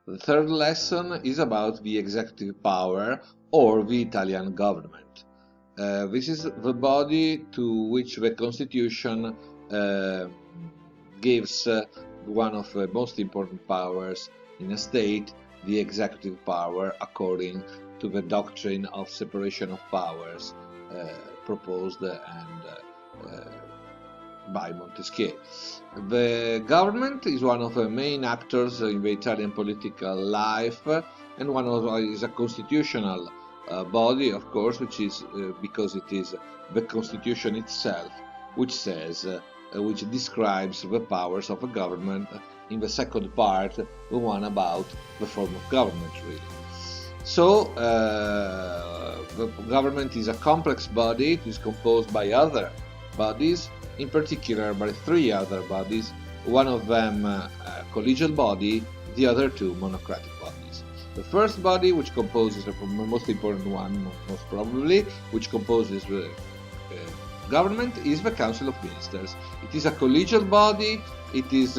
The third lesson is about the executive power or the Italian government. This is the body to which the Constitution gives one of the most important powers in a state, the executive power, according to the doctrine of separation of powers proposed by Montesquieu. The government is one of the main actors in the Italian political life, and is a constitutional body, of course, which is because it is the Constitution itself which says, which describes the powers of a government. In the second part, the one about the form of government, really. So, the government is a complex body. It is composed by other bodies, in particular by three other bodies, one of them a collegial body, the other two monocratic bodies. The first body, which composes the most important one, most probably, which composes the government, is the Council of Ministers. It is a collegial body. It is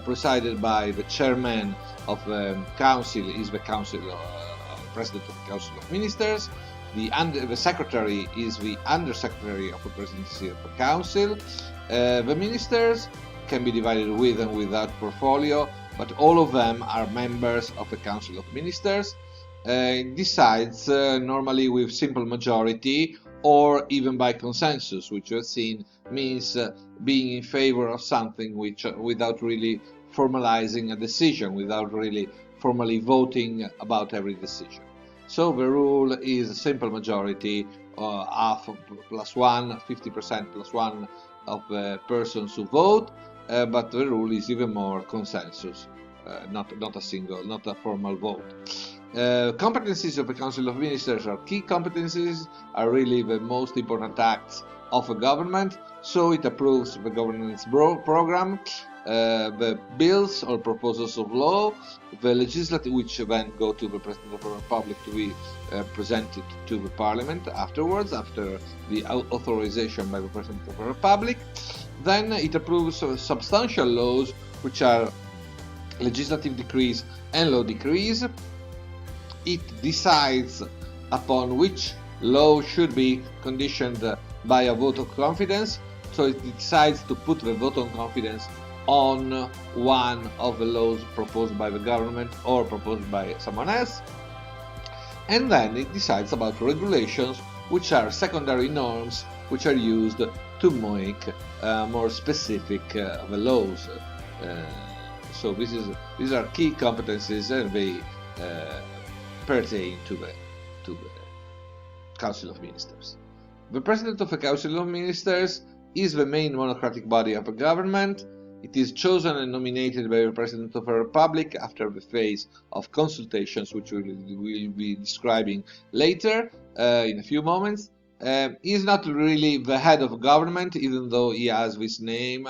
presided by the chairman of the council, is the president of the Council of Ministers. The secretary is the undersecretary of the presidency of the council. The ministers can be divided with and without portfolio, but all of them are members of the Council of Ministers. It decides normally with simple majority or even by consensus, which we have seen means being in favor of something which without really formalizing a decision, without really formally voting about every decision. So the rule is a simple majority, half plus one, 50% plus one of the persons who vote, but the rule is even more consensus, not a formal vote. Competencies of the Council of Ministers are key competencies, are really the most important acts of a government. So it approves the governance program, the bills or proposals of law, the legislative, which then go to the President of the Republic to be presented to the Parliament afterwards, after the authorization by the President of the Republic. Then it approves substantial laws, which are legislative decrees and law decrees. It decides upon which law should be conditioned by a vote of confidence. So it decides to put the vote of confidence on one of the laws proposed by the government or proposed by someone else. And then it decides about regulations, which are secondary norms, which are used to make more specific the laws. So these are key competencies, and they pertain to the Council of Ministers. The President of the Council of Ministers is the main monocratic body of a government. It is chosen and nominated by the President of the Republic after the phase of consultations, which we will be describing later in a few moments. He is not really the head of government, even though he has this name.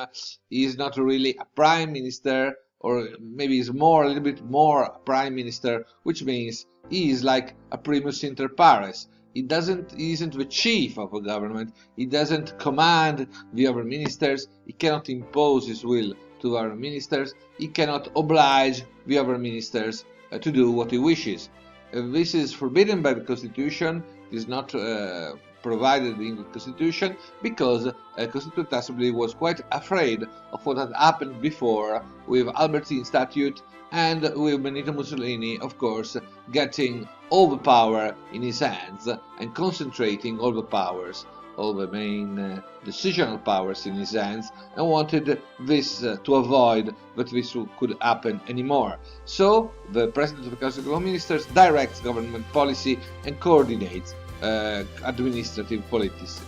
He is not really a prime minister, or maybe he's a little bit more a prime minister, which means he is like a primus inter pares. He isn't the chief of a government. He doesn't command the other ministers. He cannot impose his will to the other ministers. He cannot oblige the other ministers to do what he wishes. This is forbidden by the Constitution. It is not provided in the Constitution because the Constituent Assembly was quite afraid of what had happened before with Albertine Statute and with Benito Mussolini, of course, getting all the power in his hands and concentrating all the powers, all the main decisional powers in his hands, and wanted this to avoid that this could happen anymore. So the President of the Council of Ministers directs government policy and coordinates administrative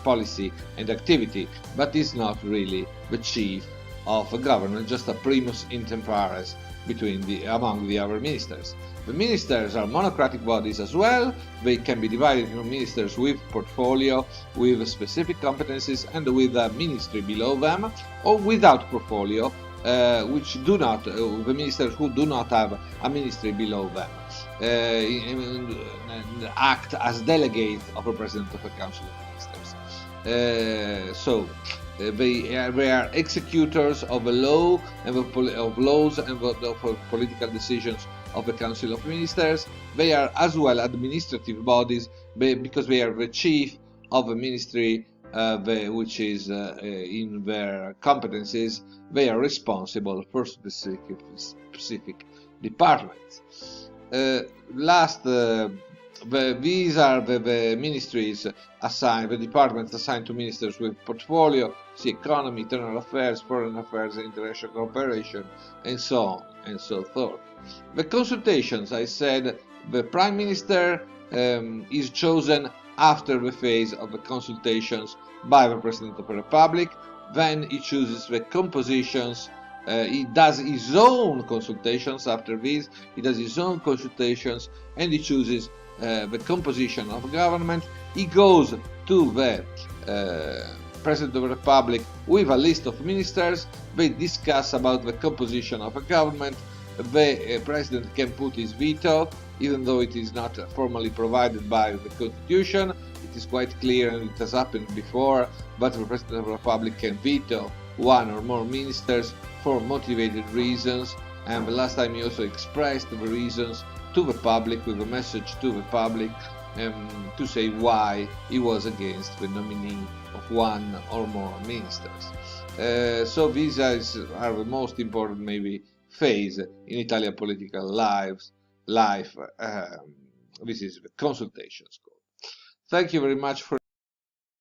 policy and activity, but is not really the chief of a government, just a primus inter pares among the other ministers. The ministers are monocratic bodies as well. They can be divided into ministers with portfolio, with specific competencies, and with a ministry below them, or without portfolio, which do not, the ministers who do not have a ministry below them, act as delegates of the President of the Council of Ministers. They are executors of the law and of laws and of political decisions of the Council of Ministers. They are as well administrative bodies because they are the chief of a ministry which is in their competencies. They are responsible for specific departments. These are the ministries assigned, the departments assigned to ministers with portfolio: see economy, internal affairs, foreign affairs, international cooperation, and so on and so forth. The consultations, I said, the Prime Minister is chosen after the phase of the consultations by the President of the Republic. Then he chooses the compositions. He does his own consultations after this. He does his own consultations and he chooses the composition of government. He goes to the President of the Republic with a list of ministers. They discuss about the composition of a government. The President can put his veto, even though it is not formally provided by the Constitution. It is quite clear, and it has happened before, but the President of the Republic can veto one or more ministers for motivated reasons, and the last time he also expressed the reasons to the public with a message to the public to say why he was against the nominee of one or more ministers. So these are the most important maybe phase in Italian political life. This is the consultation scope. Thank you very much for